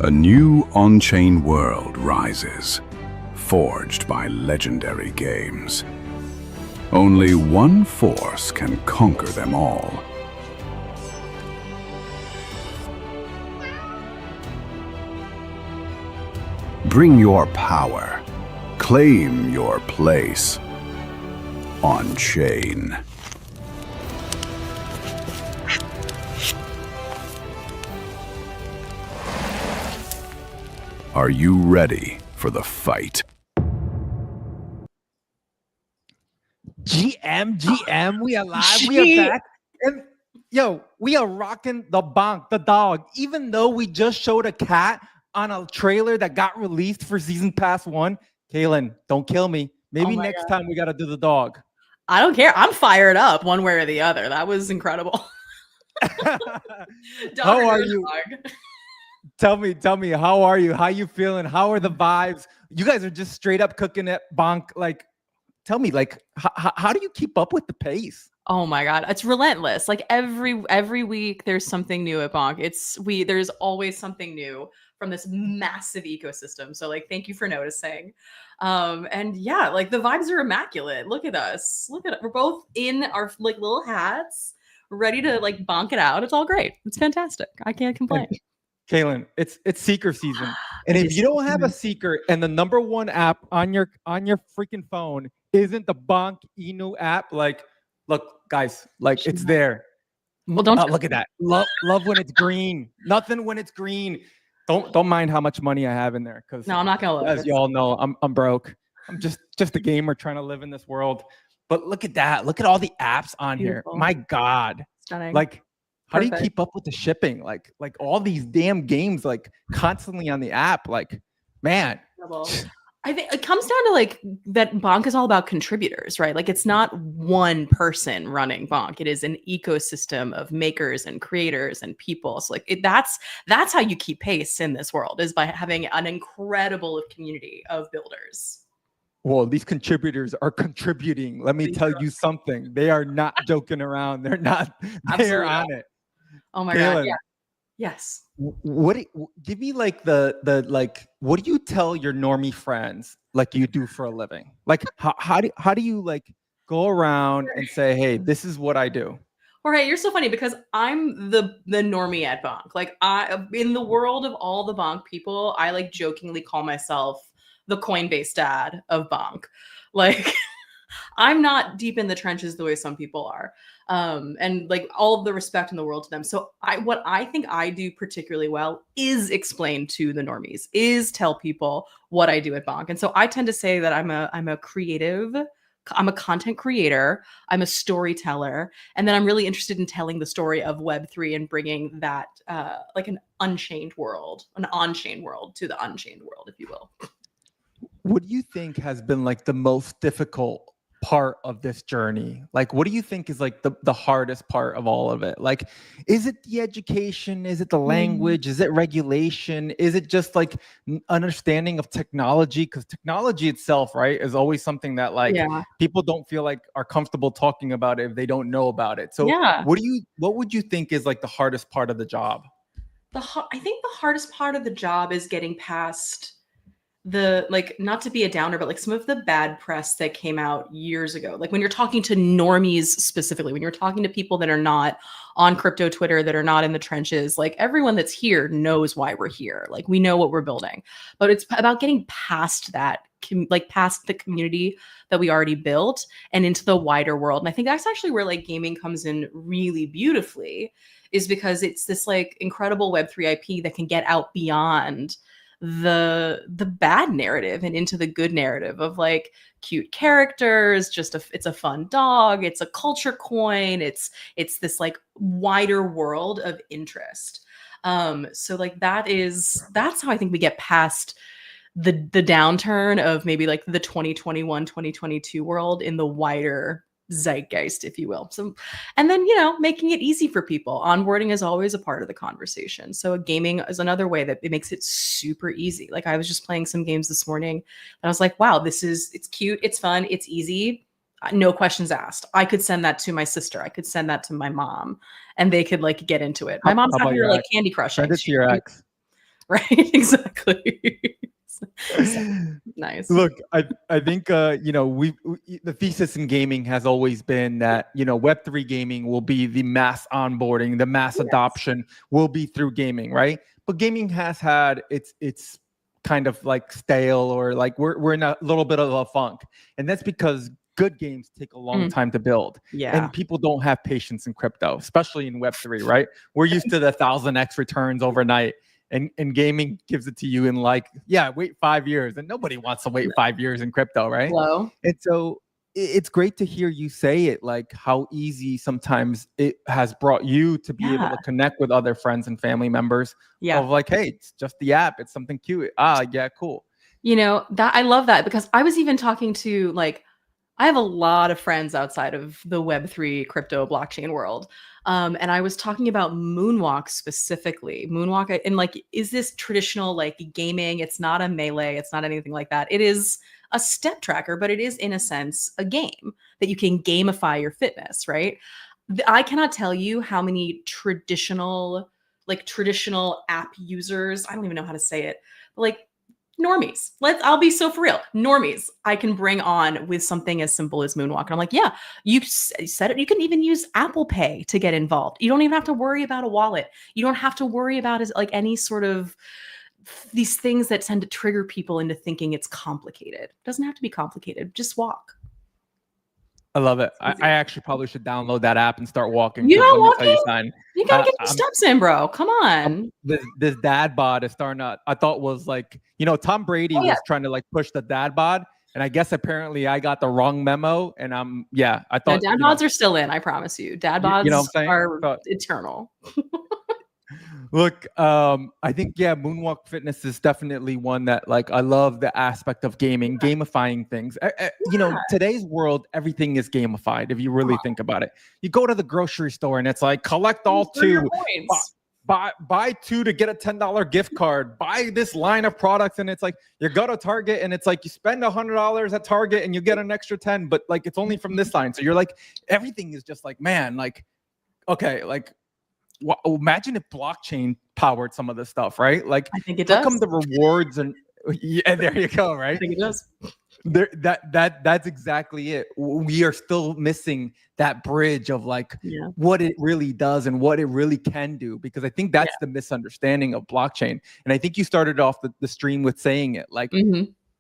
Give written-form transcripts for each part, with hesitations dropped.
A new on-chain world rises, forged by legendary games. Only one force can conquer them all. Bring your power. Claim your place. On-chain. Are you ready for the fight? GM, we are live, we are back. And yo, we are rocking the bonk, the dog. Even though we just showed a cat on a trailer that got released for season pass 1. Kaylin, don't kill me. Maybe next time we got to do the dog. I don't care. I'm fired up one way or the other. That was incredible. How are you? Tell me, how are you? How you feeling? How are the vibes? You guys are just straight up cooking it, bonk. Like, tell me, like, how do you keep up with the pace? Oh my God, it's relentless. Like every week, there's something new at BONK. There's always something new from this massive ecosystem. So like, thank you for noticing. And yeah, like the vibes are immaculate. Look at us. Look at it. We're both in our like little hats, ready to like bonk it out. It's all great. It's fantastic. I can't complain. Kaylin, it's seeker season. And if you don't have a seeker and the #1 app on your freaking phone isn't the BONK Inu app, like, look, guys, like it's there. Well, don't look at that. Love when it's green. Nothing when it's green. Don't mind how much money I have in there, because no, I'm not gonna look. As you all know, I'm broke. I'm just a gamer trying to live in this world. But look at that. Look at all the apps on here. My God. Stunning. Like, how do you keep up with the shipping? Like all these damn games, like constantly on the app. Like, man. I think it comes down to like that BONK is all about contributors, right? Like it's not one person running BONK. It is an ecosystem of makers and creators and people. So like that's how you keep pace in this world, is by having an incredible community of builders. Well, these contributors are contributing. Let me tell you something. They are not joking around. They're not. They're on it. Oh my God. Yeah. Yes. Give me like the like, what do you tell your normie friends like you do for a living? Like how do you like go around and say, hey, this is what I do? All right, you're so funny because I'm the normie at BONK. Like in the world of all the BONK people, I like jokingly call myself the Coinbase dad of BONK. Like I'm not deep in the trenches the way some people are. And like all of the respect in the world to them. So what I think I do particularly well is explain to the normies, is tell people what I do at BONK. And so I tend to say that I'm a creative, I'm a content creator, I'm a storyteller, and then I'm really interested in telling the story of Web3 and bringing that like an on-chain world to the unchained world, if you will. What do you think has been like the most difficult part of this journey? Like, what do you think is like the hardest part of all of it? Like, is it the education? Is it the language? Is it regulation? Is it just like understanding of technology? Because technology itself, right, is always something that like people don't feel like are comfortable talking about it if they don't know about it. So what would you think is like the hardest part of the job? I think the hardest part of the job is getting past the, like, not to be a downer, but like some of the bad press that came out years ago. Like when you're talking to normies specifically, when you're talking to people that are not on crypto Twitter, that are not in the trenches, like everyone that's here knows why we're here. Like we know what we're building, but it's about getting past that, like past the community that we already built and into the wider world. And I think that's actually where like gaming comes in really beautifully, is because it's this like incredible Web3 IP that can get out beyond the bad narrative and into the good narrative of like cute characters, it's a fun dog, it's a culture coin, it's this like wider world of interest. So like that's how I think we get past the downturn of maybe like the 2021 2022 world in the wider zeitgeist, if you will. So, and then, you know, making it easy for people. Onboarding is always a part of the conversation. So gaming is another way that it makes it super easy. Like I was just playing some games this morning and I was like, wow, it's cute, it's fun, it's easy. No questions asked. I could send that to my sister. I could send that to my mom and they could like get into it. My mom's out here like Candy Crushing. Send it to your ex. right? Exactly. So, nice. Look, I think the thesis in gaming has always been that Web3 gaming will be the mass onboarding, the mass Yes. adoption will be through gaming, right? But gaming has had its kind of like stale, or like we're in a little bit of a funk, and that's because good games take a long time to build, Yeah. and people don't have patience in crypto, especially in Web3, right? We're used to the 1,000x returns overnight. And gaming gives it to you in like, yeah, wait 5 years. And nobody wants to wait 5 years in crypto, right? Hello. And so it's great to hear you say it, like how easy sometimes it has brought you to be able to connect with other friends and family members of like, hey, it's just the app. It's something cute. Yeah, cool. That I love that, because I was even talking to like, I have a lot of friends outside of the Web3 crypto blockchain world. And I was talking about Moonwalk specifically. Moonwalk, and like, is this traditional like gaming? It's not a melee. It's not anything like that. It is a step tracker, but it is in a sense a game that you can gamify your fitness, right? I cannot tell you how many traditional app users, I don't even know how to say it, like normies. I'll be so for real. Normies, I can bring on with something as simple as Moonwalk. And I'm like, yeah, you said it. You can even use Apple Pay to get involved. You don't even have to worry about a wallet. You don't have to worry about like any sort of these things that tend to trigger people into thinking it's complicated. It doesn't have to be complicated. Just walk. I love it. I actually probably should download that app and start walking. You not Let me tell you, walking? Simon, You gotta get your steps in, bro. Come on. this dad bod is starting to, I thought was like, Tom Brady was trying to like push the dad bod. And I guess apparently I got the wrong memo. And I thought dad bods are still in, I promise you. Dad bods are eternal. Look, I think, Moonwalk Fitness is definitely one that, like, I love the aspect of gaming, gamifying things. Today's world, everything is gamified. If you really think about it, you go to the grocery store and it's like, collect all two, buy two to get a $10 gift card, buy this line of products. And it's like, you go to Target and it's like, you spend $100 at Target and you get an extra 10, but like, it's only from this line. So you're like, everything is just like, man, like, okay, like, imagine if blockchain powered some of this stuff, right? Like, I think it how does. come the rewards and there you go, right? I think it does. That's exactly it. We are still missing that bridge of like what it really does and what it really can do, because I think that's the misunderstanding of blockchain. And I think you started off the stream with saying it, like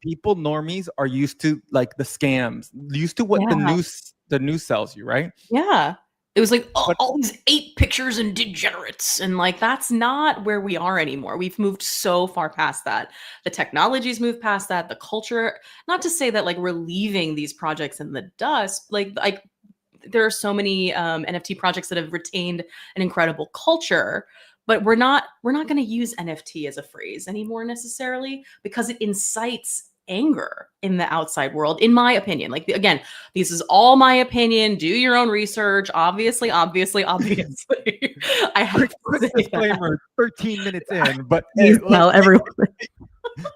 people, normies, are used to like the scams, used to what the news sells you, right? Yeah. It was like, all these 8 pictures and degenerates. And like, that's not where we are anymore. We've moved so far past that. The technology's moved past that. The culture, not to say that like we're leaving these projects in the dust. Like there are so many NFT projects that have retained an incredible culture, but we're not going to use NFT as a phrase anymore necessarily, because it incites anger in the outside world, in my opinion. Like, again, this is all my opinion. Do your own research. Obviously. I have quick disclaimer, 13 minutes in, but tell everyone.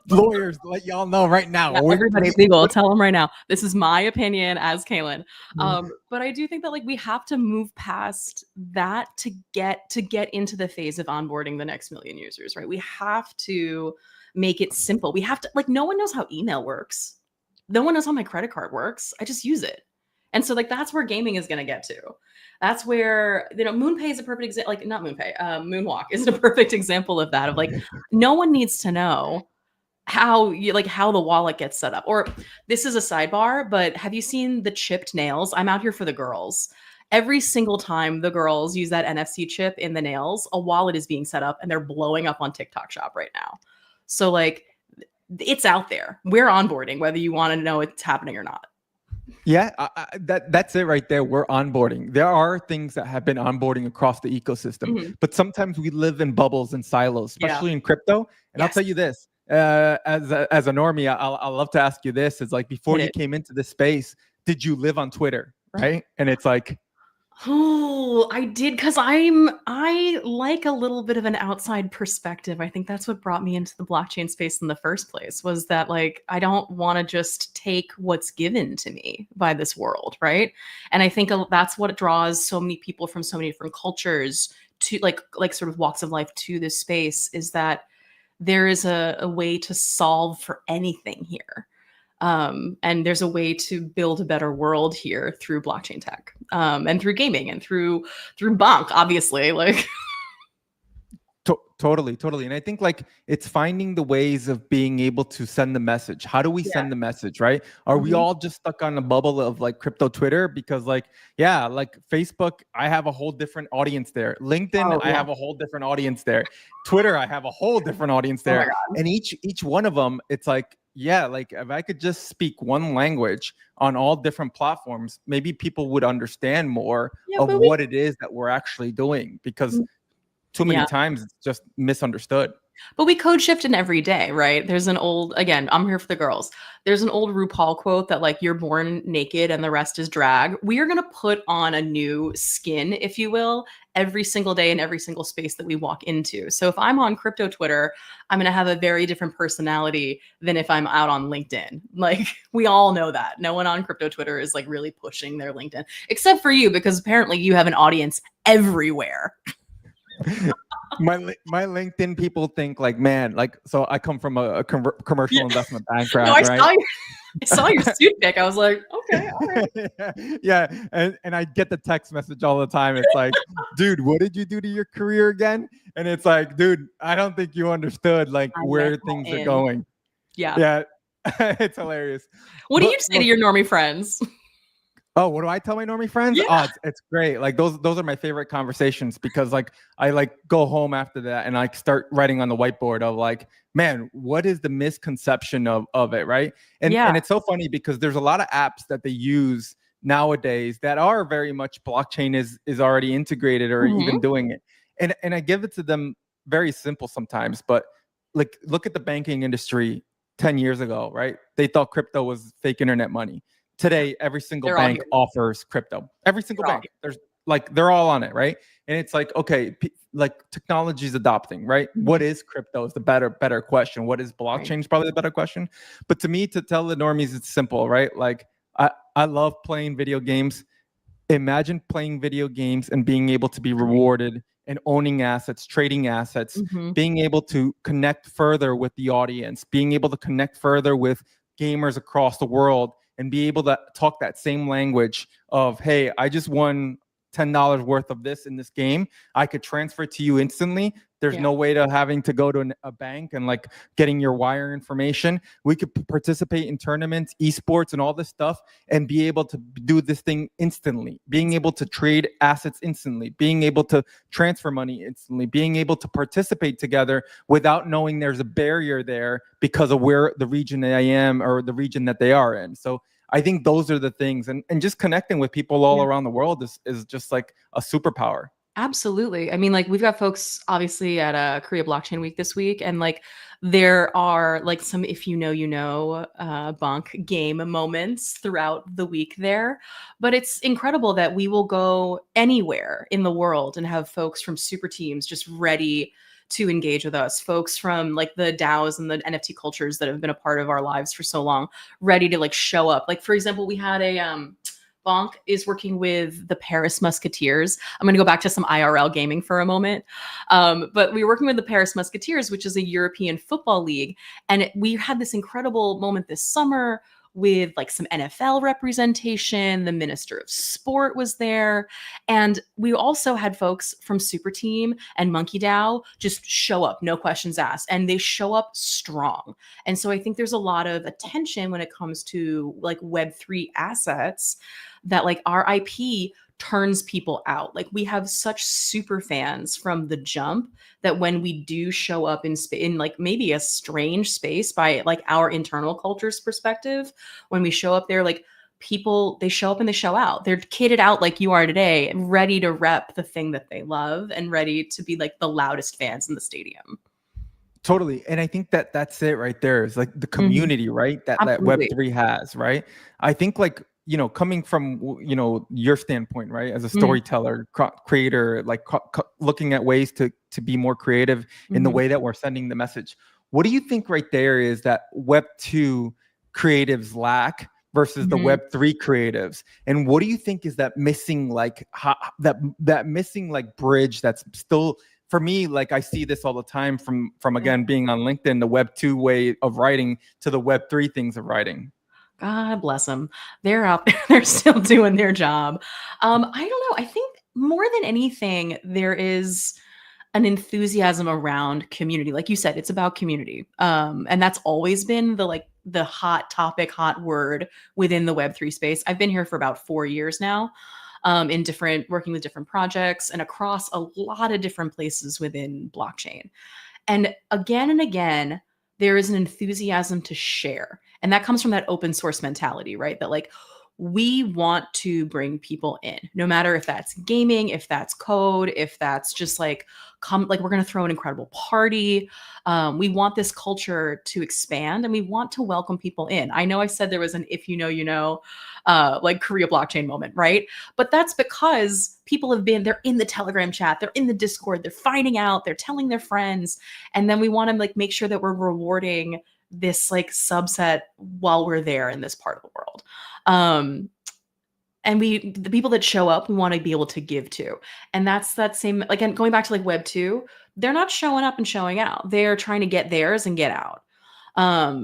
Lawyers, let y'all know right now. Everybody's legal. Tell them right now. This is my opinion as Kaylin. But I do think that like we have to move past that to get into the phase of onboarding the next million users, right? We have to make it simple. We have to, like, no one knows how email works. No one knows how my credit card works. I just use it. And so like, that's where gaming is going to get to. That's where, MoonPay is a perfect example, like not MoonPay, Moonwalk is a perfect example of that, of like, no one needs to know how the wallet gets set up. Or this is a sidebar, but have you seen the chipped nails? I'm out here for the girls. Every single time the girls use that NFC chip in the nails, a wallet is being set up and they're blowing up on TikTok Shop right now. So like, it's out there. We're onboarding, whether you want to know it's happening or not. Yeah, that's it right there. We're onboarding. There are things that have been onboarding across the ecosystem, but sometimes we live in bubbles and silos, especially in crypto. And I'll tell you this, as a normie, I'll love to ask you this. Is like, before you came into this space, did you live on Twitter, right? And it's like, oh, I did, because I like a little bit of an outside perspective. I think that's what brought me into the blockchain space in the first place, was that like, I don't want to just take what's given to me by this world, right? And I think that's what draws so many people from so many different cultures to like sort of walks of life to this space, is that there is a way to solve for anything here. And there's a way to build a better world here through blockchain tech, and through gaming and through BONK, obviously. Like, Totally. And I think like it's finding the ways of being able to send the message. How do we yeah. send the message, right? Are we Mhm. all just stuck on a bubble of like crypto Twitter? Because like, yeah, like Facebook, I have a whole different audience there. LinkedIn, Oh, I yeah. have a whole different audience there. Twitter, I have a whole different audience Oh my there. God. And each one of them, it's like, yeah, like if I could just speak one language on all different platforms, maybe people would understand more Yeah, of but we what it is that we're actually doing, because too many yeah. times it's just misunderstood. But we code shift in every day, right? There's an old, again, I'm here for the girls. There's an old RuPaul quote that like you're born naked and the rest is drag. We are going to put on a new skin, if you will, every single day in every single space that we walk into. So if I'm on crypto Twitter, I'm going to have a very different personality than if I'm out on LinkedIn. Like, we all know that. No one on crypto Twitter is like really pushing their LinkedIn, except for you, because apparently you have an audience everywhere. My LinkedIn people think like, man, like, so I come from a commercial Yeah. investment No, background, right? I saw your suit pic. I was like, okay, all right. Yeah, and I get the text message all the time. It's like, dude, what did you do to your career again? And it's like, dude, I don't think you understood like I where went all things are in. going. Yeah. Yeah, it's hilarious. What do But you say to look, your normie friends? oh, what do I tell my normie friends? Yeah. Oh, it's great. Like those are my favorite conversations, because like I like go home after that and I start writing on the whiteboard of like, man, what is the misconception of it, right? And Yeah. it's so funny because there's a lot of apps that they use nowadays that are very much blockchain is already integrated or Mhm. even doing it. And I give it to them very simple sometimes, but like look at the banking industry 10 years ago, right? They thought crypto was fake internet money. Today, every single They're all bank here. offers crypto. Every single They're all bank. There's like they're all on it, right? And it's like, okay, like technology is adopting, right? Mhm. What is crypto is the better question. What is Right. blockchain is probably the better question. But to me, to tell the normies, it's simple, right? Like I love playing video games. Imagine playing video games and being able to be rewarded and owning assets, trading assets, Mhm. being able to connect further with the audience, being able to connect further with gamers across the world and be able to talk that same language of, hey, I just won $10 worth of this in this game. I could transfer it to you instantly. There's Yeah. no way to having to go to a bank and like getting your wire information. We could participate in tournaments, esports, and all this stuff and be able to do this thing instantly, being able to trade assets instantly, being able to transfer money instantly, being able to participate together without knowing there's a barrier there because of where the region I am or the region that they are in. So I think those are the things, and just connecting with people all Yeah. around the world is just like a superpower. Absolutely. I mean, like, we've got folks obviously at Korea Blockchain Week this week, and like there are like some, if you know, BONK game moments throughout the week there. But it's incredible that we will go anywhere in the world and have folks from super teams just ready to engage with us, folks from like the DAOs and the NFT cultures that have been a part of our lives for so long, ready to like show up. Like, for example, we had a BONK is working with the Paris Musketeers. I'm going to go back to some IRL gaming for a moment. But we were working with the Paris Musketeers, which is a European football league. And we had this incredible moment this summer with like some NFL representation. The Minister of Sport was there. And we also had folks from Super Team and Monkey DAO just show up, no questions asked. And they show up strong. And so I think there's a lot of attention when it comes to like Web3 assets that like our IP turns people out. Like, we have such super fans from the jump that when we do show up in like maybe a strange space by like our internal culture's perspective, when we show up there, like people, they show up and they show out. They're kitted out like you are today, ready to rep the thing that they love and ready to be like the loudest fans in the stadium. Totally. And I think that that's it right there is like the community, right? That Absolutely. Web3 has, right? I think like, coming from, your standpoint, right? As a Mhm. storyteller, creator, like looking at ways to be more creative in the Mhm. way that we're sending the message. What do you think right there is that Web2 creatives lack versus the Mhm. Web3 creatives? And what do you think is that missing, like that missing like bridge that's still for me, like I see this all the time from again being on LinkedIn, the Web 2 way of writing to the Web 3 things of writing. God bless them. They're out there. They're still doing their job. I don't know. I think more than anything, there is an enthusiasm around community. Like you said, it's about community. And that's always been the hot topic, hot word within the Web3 space. I've been here for about 4 years now, working with different projects and across a lot of different places within blockchain. And again, there is an enthusiasm to share. And that comes from that open source mentality, right? That like we want to bring people in, no matter if that's gaming, if that's code, if that's just like we're going to throw an incredible party. We want this culture to expand and we want to welcome people in. I know I said there was an if you know, like Korea blockchain moment, right? But that's because people they're in the Telegram chat, they're in the Discord, they're finding out, they're telling their friends. And then we want to like make sure that we're rewarding this like subset while we're there in this part of the world. And the people that show up, we want to be able to give to. And that's that same, like, and going back to like Web 2, they're not showing up and showing out. They're trying to get theirs and get out.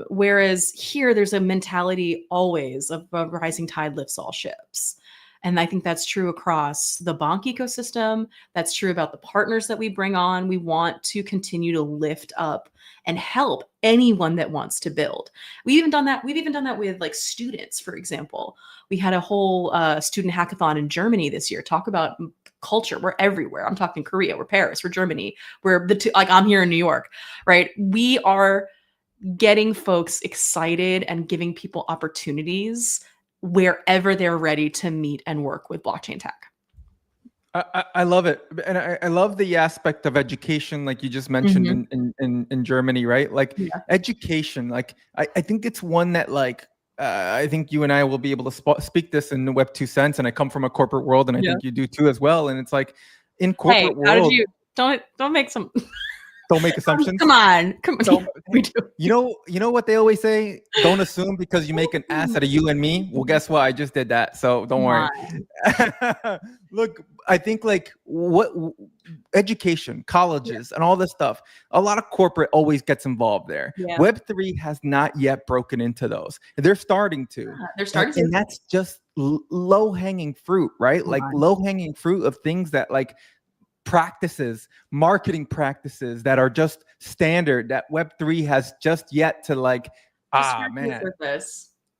Whereas here, there's a mentality always of a rising tide lifts all ships. And I think that's true across the BONK ecosystem. That's true about the partners that we bring on. We want to continue to lift up and help anyone that wants to build. We've even done that with like students, for example. We had a whole student hackathon in Germany this year. Talk about culture. We're everywhere. I'm talking Korea, we're Paris, we're Germany, we're like I'm here in New York, right? We are getting folks excited and giving people opportunities wherever they're ready to meet and work with blockchain tech. I love it. And I love the aspect of education, like you just mentioned in Germany, right? Like education, like I think it's one that like, I think you and I will be able to speak this in the Web 2 sense. And I come from a corporate world and I think you do too as well. And it's like in corporate world. How did you, don't make some... Don't make assumptions. Come on. We do. You know what they always say? Don't assume because you make an ass out of you and me. Well, guess what? I just did that. So don't worry. Look, I think like what education, colleges, and all this stuff, a lot of corporate always gets involved there. Yeah. Web3 has not yet broken into those. They're starting to. And that's just low-hanging fruit, right? Like low-hanging fruit of things that like marketing practices that are just standard that Web3 has just yet to like, man.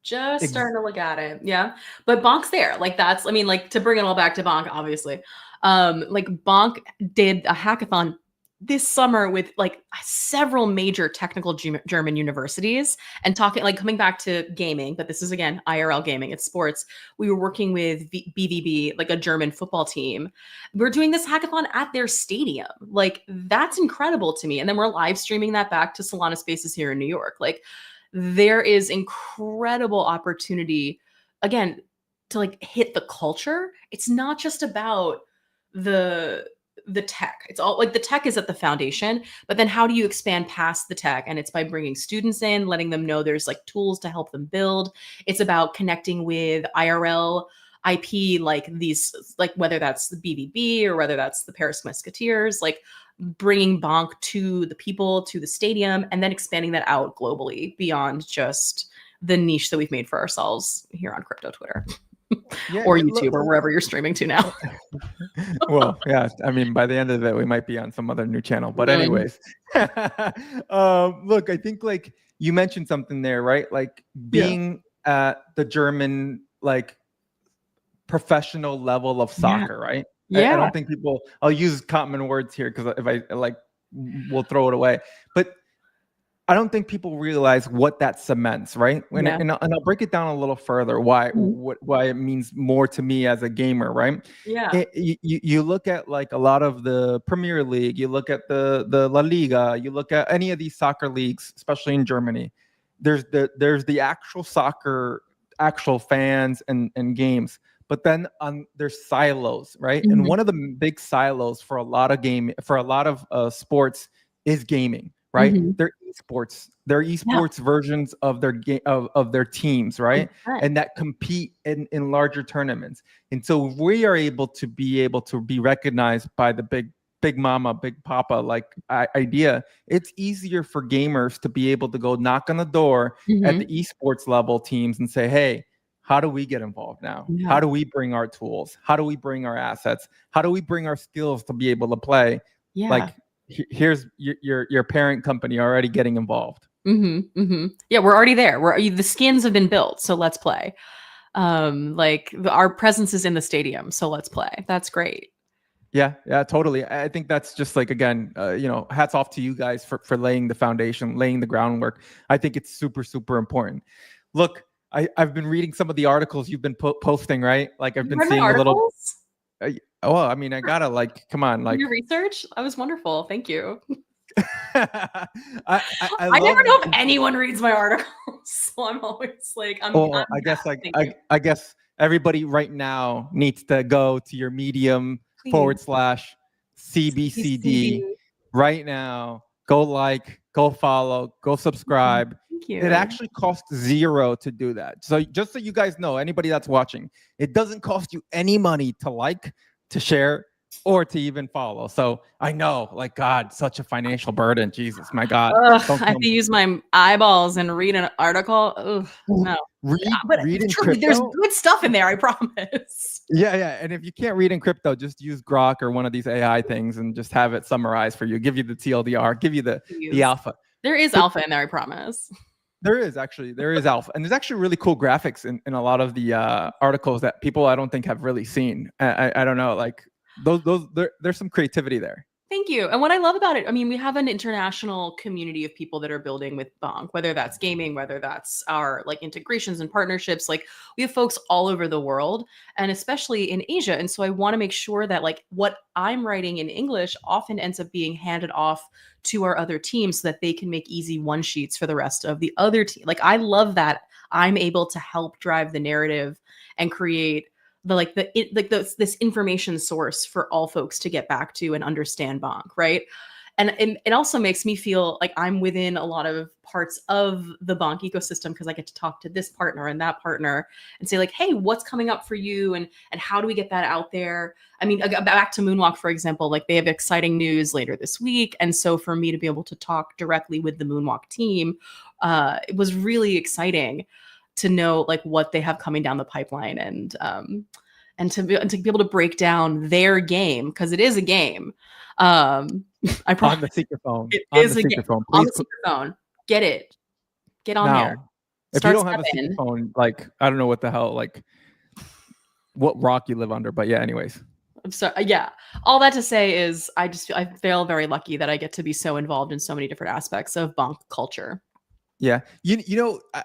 Just starting to look at it. Yeah. But BONK's there. Like that's, I mean, like to bring it all back to BONK, obviously. Like BONK did a hackathon this summer with like several major technical German universities and coming back to gaming, but this is again, IRL gaming, it's sports. We were working with BVB, like a German football team. We're doing this hackathon at their stadium. Like that's incredible to me. And then we're live streaming that back to Solana Spaces here in New York. Like there is incredible opportunity, again, to like hit the culture. It's not just about the tech. It's all like the tech is at the foundation, but then how do you expand past the tech? And it's by bringing students in, letting them know there's like tools to help them build. It's about connecting with IRL IP, like these, like whether that's the BVB or whether that's the Paris Musketeers, like bringing BONK to the people, to the stadium, and then expanding that out globally beyond just the niche that we've made for ourselves here on crypto Twitter. Or YouTube or wherever you're streaming to now. Well, yeah. I mean, by the end of it, we might be on some other new channel. But anyways, look, I think like you mentioned something there, right? Like being at the German like professional level of soccer, right? I don't think people. I'll use common words here because if I like, we'll throw it away. But I don't think people realize what that cements, right? And I'll break it down a little further. Why it means more to me as a gamer, right? Yeah. You look at like a lot of the Premier League. You look at the La Liga. You look at any of these soccer leagues, especially in Germany. There's the actual soccer, actual fans and games. But then there's silos, right? Mm-hmm. And one of the big silos for a lot of sports is gaming. Right, mm-hmm. They're esports versions of their of their teams, right? And that compete in larger tournaments. And so we are able to be recognized by the big big mama, big papa like idea. It's easier for gamers to be able to go knock on the door at the esports level teams and say, hey, how do we get involved now? Yeah. How do we bring our tools? How do we bring our assets? How do we bring our skills to be able to play? Yeah. Like here's your parent company already getting involved. Yeah, we're already there. The skins have been built, so let's play. Our presence is in the stadium, so let's play. That's great. Yeah, totally. I think that's just like, again, hats off to you guys for laying the foundation, laying the groundwork. I think it's super, super important. Look, I've been reading some of the articles you've been posting, right? Like I've been seeing a little. Well, I mean, I gotta come on, like your research. That was wonderful. Thank you. I never know if anyone reads my articles, so I'm always like, I guess everybody right now needs to go to your Medium /CBCD right now. Go go follow, go subscribe. Thank you. It actually costs $0 to do that. So just so you guys know, anybody that's watching, it doesn't cost you any money to to share, or to even follow. So I know, God, such a financial burden. Jesus, my God. I have to use my eyeballs and read an article. Ugh, no. Read in crypto. There's good stuff in there, I promise. Yeah. And if you can't read in crypto, just use Grok or one of these AI things and just have it summarized for you. Give you the TLDR, give you the alpha. There is alpha in there, I promise. There is alpha. And there's actually really cool graphics in a lot of the articles that people I don't think have really seen. I don't know, there's some creativity there. Thank you. And what I love about it, I mean, we have an international community of people that are building with BONK, whether that's gaming, whether that's our integrations and partnerships. We have folks all over the world, and especially in Asia. And so I want to make sure that what I'm writing in English often ends up being handed off to our other teams so that they can make easy one sheets for the rest of the other team. I love that I'm able to help drive the narrative and create this information source for all folks to get back to and understand BONK, right? And it also makes me feel like I'm within a lot of parts of the BONK ecosystem because I get to talk to this partner and that partner and say hey, what's coming up for you and how do we get that out there? I mean, back to Moonwalk, for example, they have exciting news later this week. And so for me to be able to talk directly with the Moonwalk team, it was really exciting to know what they have coming down the pipeline and to be able to break down their game, because it is a game. I promise. On the speakerphone. It is a game. On the speakerphone. Get on there. If you don't have a speakerphone, I don't know what the hell, what rock you live under, but yeah, anyways. I'm sorry. Yeah. All that to say is I feel very lucky that I get to be so involved in so many different aspects of BONK culture. Yeah.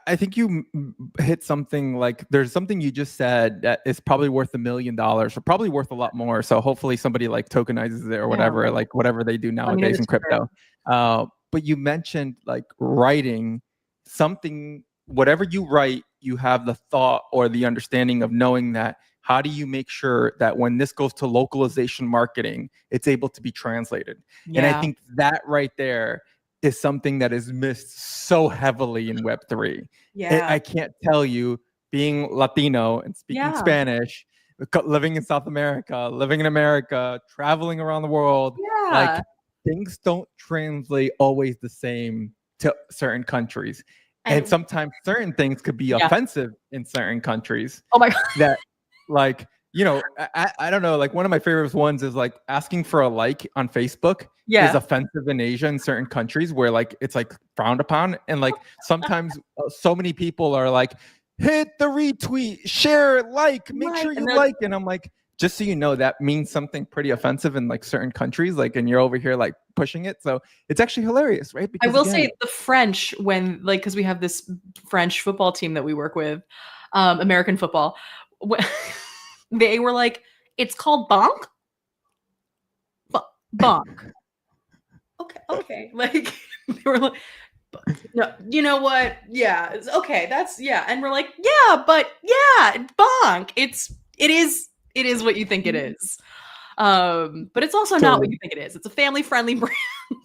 I think you hit something there's something you just said that is probably worth $1 million or probably worth a lot more. So hopefully somebody tokenizes it or whatever, whatever they do nowadays in crypto. But you mentioned writing something, whatever you write, you have the thought or the understanding of knowing that how do you make sure that when this goes to localization marketing, it's able to be translated. Yeah. And I think that right there is something that is missed so heavily in Web3. Yeah. I can't tell you, being Latino and speaking Spanish, living in South America, living in America, traveling around the world, things don't translate always the same to certain countries. And sometimes certain things could be offensive in certain countries. Oh my God. That I don't know, one of my favorite ones is asking for a like on Facebook is offensive in Asia in certain countries where it's frowned upon. And sometimes so many people are hit the retweet, share, make sure you like. And I'm just so you know, that means something pretty offensive in certain countries, and you're over here pushing it. So it's actually hilarious, right? Because I will say the French, when because we have this French football team that we work with, American football. They were it's called BONK. BONK. Okay. They were no, you know what? Yeah, it's okay. That's and we're but BONK. It is what you think it is. But it's also not what you think it is. It's a family-friendly brand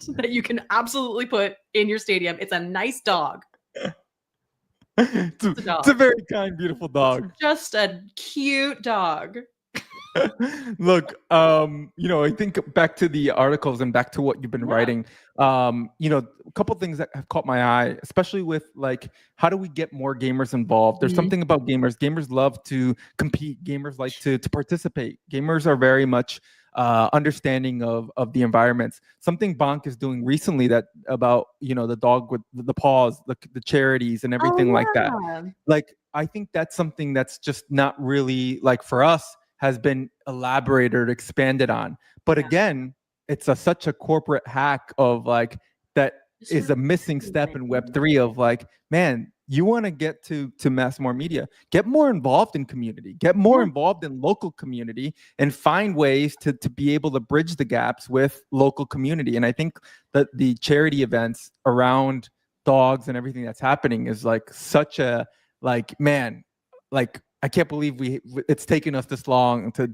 that you can absolutely put in your stadium. It's a nice dog. It's a very kind, beautiful dog. It's just a cute dog. Look, I think back to the articles and back to what you've been writing. A couple things that have caught my eye, especially with like, how do we get more gamers involved? There's something about gamers. Gamers love to compete. Gamers like to participate. Gamers are very much understanding of the environments. Something BONK is doing recently that about the dog with the paws, the charities and everything like that. Like, I think that's something that's just not really like for us has been elaborated or expanded on. But again, it's such a corporate hack of like that is a missing step in Web3 of like, man, you want to get to mass more media, get more involved in community, get more involved in local community, and find ways to be able to bridge the gaps with local community. And I think that the charity events around dogs and everything that's happening is like such a like, man, like I can't believe it's taken us this long to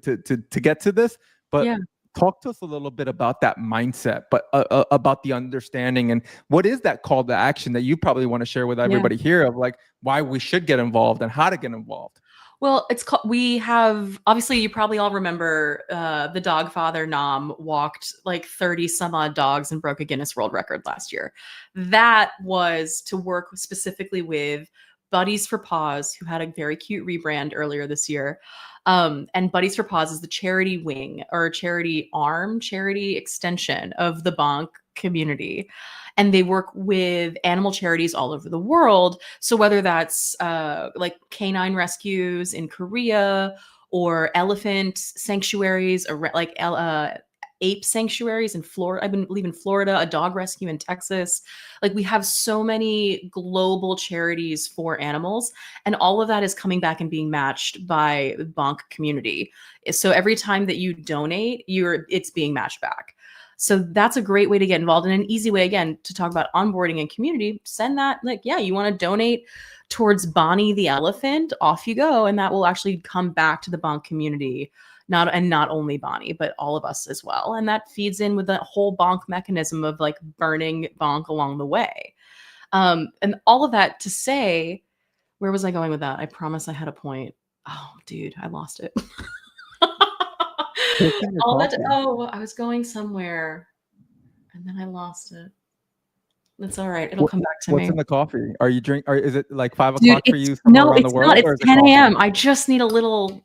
get to this. But talk to us a little bit about that mindset, but about the understanding and what is that call to action that you probably want to share with everybody here of like why we should get involved and how to get involved. Well, it's called, we have, obviously you probably all remember the dog father Nam walked like 30 some odd dogs and broke a Guinness World Record last year. That was to work specifically with Buddies for Paws, who had a very cute rebrand earlier this year. And Buddies for Paws is the charity wing or charity arm, charity extension of the BONK community. And they work with animal charities all over the world. So whether that's like canine rescues in Korea or elephant sanctuaries, or like ape sanctuaries in Florida, I believe in Florida, a dog rescue in Texas. Like we have so many global charities for animals, and all of that is coming back and being matched by the BONK community. So every time that you donate, it's being matched back. So that's a great way to get involved, and an easy way, again, to talk about onboarding and community. Send that, like, yeah, you want to donate towards Bonnie the elephant, off you go, and that will actually come back to the BONK community. Not only Bonnie, but all of us as well. And that feeds in with the whole BONK mechanism of like burning BONK along the way. And all of that to say, where was I going with that? I promise I had a point. Oh, dude, I lost it. I was going somewhere and then I lost it. That's all right. It'll come back to me. What's in the coffee? Are you drink? Or is it like 5 o'clock for you? No, it's not. It's 10 a.m. I just need a little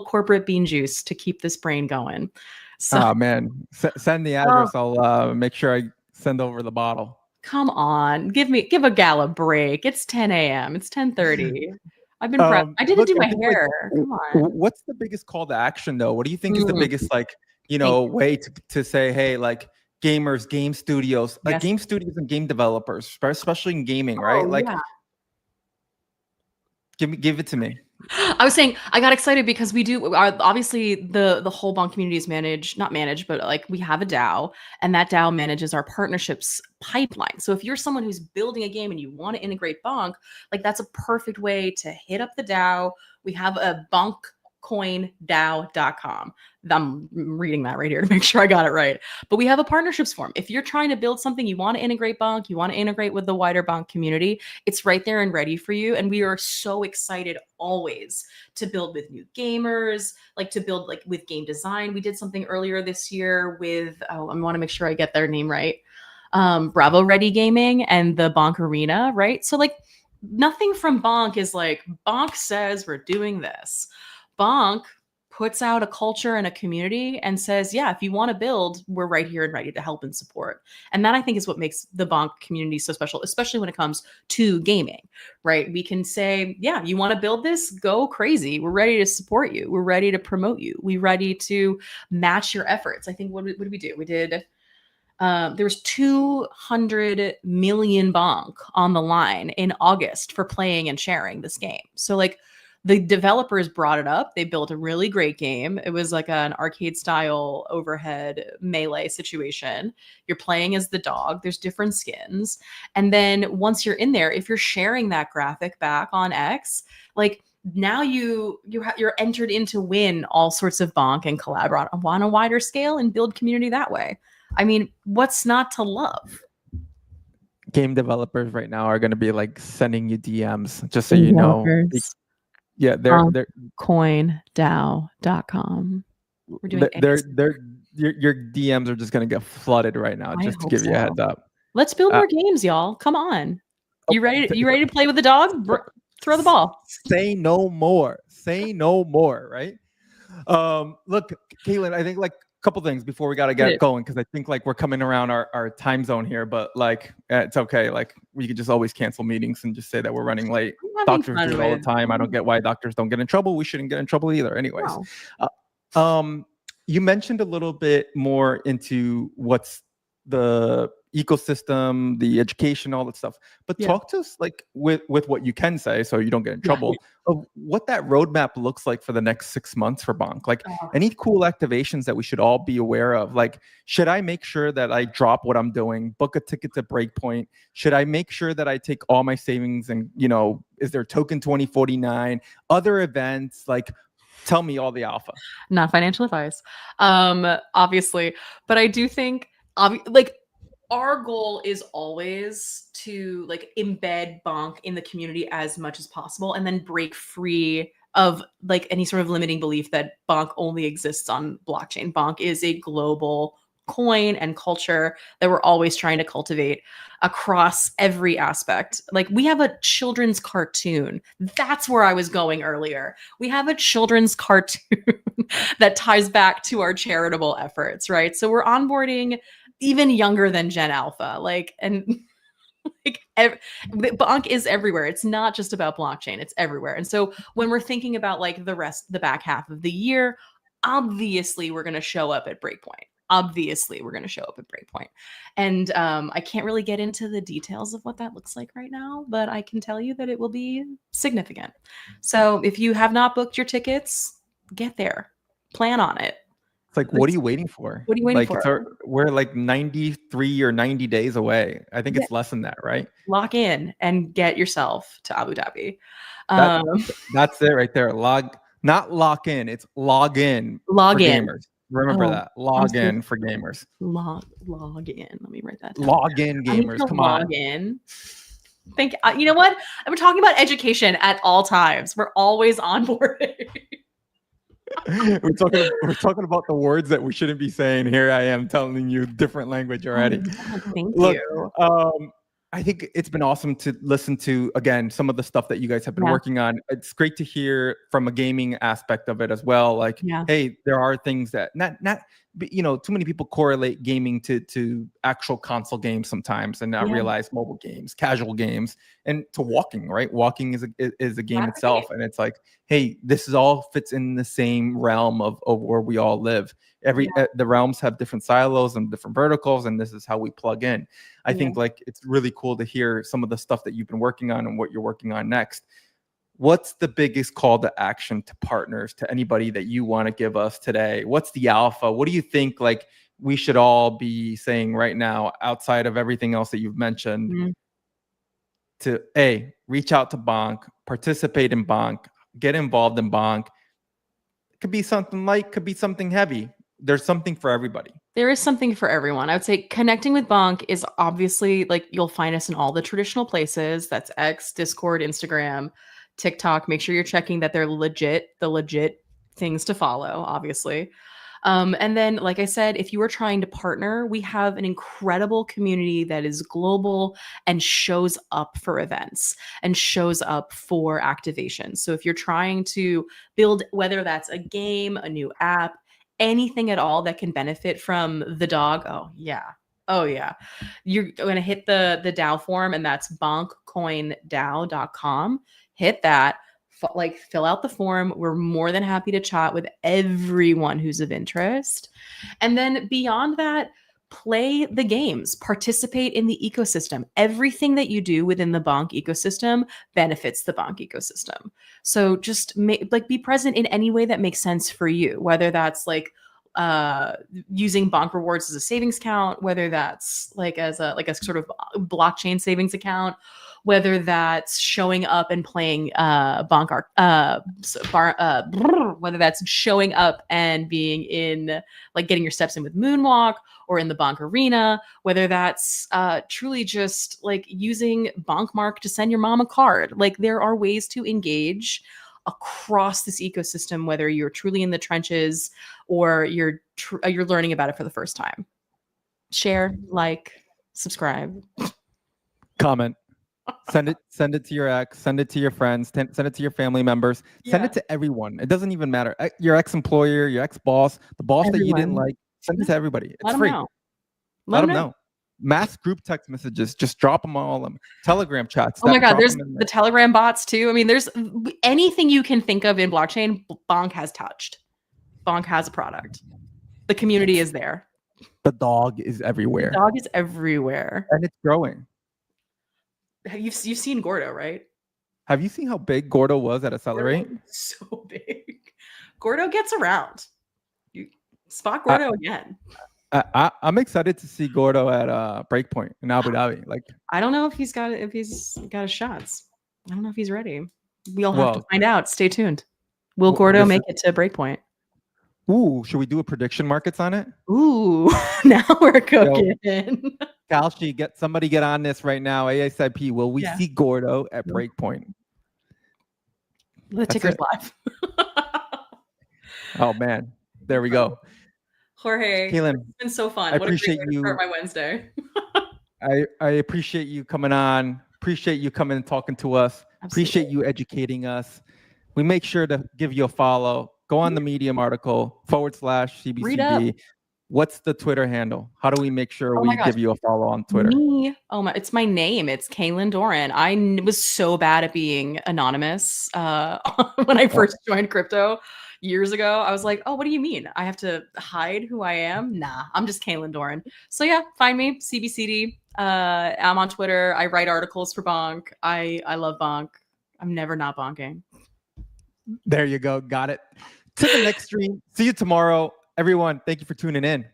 corporate bean juice to keep this brain going. So, oh man, send the address. I'll make sure I send over the bottle. Come on, give a gal a break. It's 10 a.m. It's 10:30. I've been prepped. I didn't do my hair. Come on. What's the biggest call to action though? What do you think is the biggest like way to say, hey, like gamers, game studios, like game studios and game developers, especially in gaming, right? Like, give it to me. I was saying I got excited because we do obviously the whole BONK community is not managed, but like we have a DAO, and that DAO manages our partnerships pipeline. So if you're someone who's building a game and you want to integrate BONK, like that's a perfect way to hit up the DAO. We have a bonkcoindao.com. I'm reading that right here to make sure I got it right. But we have a partnerships form. If you're trying to build something, you want to integrate BONK, you want to integrate with the wider BONK community, it's right there and ready for you. And we are so excited always to build with new gamers, like to build like with game design. We did something earlier this year with, I want to make sure I get their name right. Bravo Ready Gaming and the BONK Arena, right? So like nothing from BONK is like, BONK says we're doing this. BONK puts out a culture and a community and says, yeah, if you want to build, we're right here and ready to help and support. And that I think is what makes the BONK community so special, especially when it comes to gaming, right? We can say, yeah, you want to build this? Go crazy. We're ready to support you. We're ready to promote you. We're ready to match your efforts. I think, what did we do? We did, there was 200 million BONK on the line in August for playing and sharing this game. So like, the developers brought it up. They built a really great game. It was like an arcade style overhead melee situation. You're playing as the dog. There's different skins. And then once you're in there, if you're sharing that graphic back on X, like now you're entered in to win all sorts of BONK and collaborate on a wider scale and build community that way. I mean, what's not to love? Game developers right now are going to be like sending you DMs just so you know. Yeah, they're coindao.com. We're doing they're your DMs are just gonna get flooded right now, I just to hope give you a so. heads up. Let's build Uh, more games, y'all. Come on. oh, You ready? th- You ready to play with the dog? Throw the ball. Say no more. Say no more. Right. Look, Caitlin, I think like a couple things before we gotta get going, because I think like we're coming around our time zone here, but like it's okay. Like we could just always cancel meetings and just say that we're running late. I'm having Doctors fun do it all the with- time. I don't get why doctors don't get in trouble. We shouldn't get in trouble either. Anyways, No. you mentioned a little bit more into what's the ecosystem, the education, all that stuff. But Yeah. talk to us like with what you can say, so you don't get in Yeah. trouble, of what that roadmap looks like for the next 6 months for BONK. Like Oh. any cool activations that we should all be aware of. Like, should I make sure that I drop what I'm doing, book a ticket to Breakpoint? Should I make sure that I take all my savings and, is there token 2049, other events? Like, tell me all the alpha. Not financial advice, obviously, but I do think, like, our goal is always to like embed BONK in the community as much as possible, and then break free of like any sort of limiting belief that BONK only exists on blockchain. BONK is a global coin and culture that we're always trying to cultivate across every aspect. Like we have a children's cartoon. That's where I was going earlier. We have a children's cartoon that ties back to our charitable efforts, right? So we're onboarding even younger than Gen Alpha, like, and like BONK is everywhere. It's not just about blockchain, it's everywhere. And so when we're thinking about like the back half of the year, obviously we're going to show up at Breakpoint. And I can't really get into the details of what that looks like right now, but I can tell you that it will be significant. So if you have not booked your tickets, get there, plan on it. It's like, what are you waiting for? What are you waiting for? We're like 93 or 90 days away. I think it's less than that, right? Lock in and get yourself to Abu Dhabi. That's it right there. Not lock in. It's log in Log for in. gamers. Remember that. Log in for gamers. Log in. Let me write that down. Log in gamers. Come on. Log in. You know what? I'm talking about education at all times. We're always onboarding. we're talking about the words that we shouldn't be saying. Here I am telling you different language already. Thank you. I think it's been awesome to listen to, again, some of the stuff that you guys have been working on. It's great to hear from a gaming aspect of it as well. Like, hey, there are things that not too many people correlate gaming to actual console games sometimes and not realize mobile games, casual games, and to walking, right? Walking is a game itself. And it's like, hey, this is all fits in the same realm of where we all live. The realms have different silos and different verticals, and this is how we plug in. I think like it's really cool to hear some of the stuff that you've been working on and what you're working on next. What's the biggest call to action to partners, to anybody that you want to give us today? What's the alpha? What do you think like we should all be saying right now, outside of everything else that you've mentioned, to reach out to BONK, participate in BONK, get involved in BONK? It could be something light, could be something heavy. There's something for everybody. There is something for everyone. I would say connecting with BONK is obviously like you'll find us in all the traditional places. That's X, Discord, Instagram, TikTok. Make sure you're checking that they're the legit things to follow, obviously. And then, like I said, if you are trying to partner, we have an incredible community that is global and shows up for events and shows up for activations. So if you're trying to build, whether that's a game, a new app, anything at all that can benefit from the dog, you're going to hit the DAO form, and that's bonkcoindao.com. Hit that, fill out the form. We're more than happy to chat with everyone who's of interest. And then beyond that, play the games, participate in the ecosystem. Everything that you do within the BONK ecosystem benefits the BONK ecosystem. So just be present in any way that makes sense for you, whether that's like using BONK rewards as a savings account, whether that's like as a sort of blockchain savings account, whether that's showing up and playing BONK whether that's showing up and being in, like, getting your steps in with Moonwalk or in the BONK arena, whether that's truly just like using BONK Mark to send your mom a card. Like, there are ways to engage across this ecosystem, whether you're truly in the trenches or you're learning about it for the first time. Share, like, subscribe, Comment. Send it to your ex, send it to your friends, send it to your family members, send it to everyone. It doesn't even matter. Your ex-employer, your ex-boss, the boss that you didn't Everyone. like, send it to everybody. It's Let them free. know. Let them know. Mass group text messages, just drop them all them. Telegram chats. Oh my God, there's the the Telegram bots too. I mean, there's anything you can think of in blockchain, Bonk has touched. Bonk has a product. The community is there. The dog is everywhere. The dog is everywhere. And it's growing. You've seen Gordo, right? Have you seen how big Gordo was at Accelerate? So big. Gordo gets around. You spot Gordo again. I'm excited to see Gordo at Breakpoint in Abu Dhabi. Like, I don't know if he's got his shots. I don't know if he's ready. We'll have to find out. Stay tuned. Will Gordo make it to Breakpoint? Ooh, should we do a prediction markets on it? Ooh, now we're cooking. Kalshi, get on this right now. ASIP, will we see Gordo at Breakpoint? The ticker's live. Oh man, there we go. Jorge, Kaylin, it's been so fun. I What appreciate a great way to start my Wednesday. I appreciate you coming on. Appreciate you coming and talking to us. Absolutely. Appreciate you educating us. We make sure to give you a follow. Go on the Medium article /CBCB. Read up. What's the Twitter handle? How do we make sure we give you a follow on Twitter? It's my name. It's Kaylin Doran. I was so bad at being anonymous when I first joined crypto years ago. I was like, oh, what do you mean? I have to hide who I am? Nah, I'm just Kaylin Doran. So yeah, find me, CBCD. I'm on Twitter. I write articles for Bonk. I love Bonk. I'm never not bonking. There you go. Got it. To the next stream. See you tomorrow. Everyone, thank you for tuning in.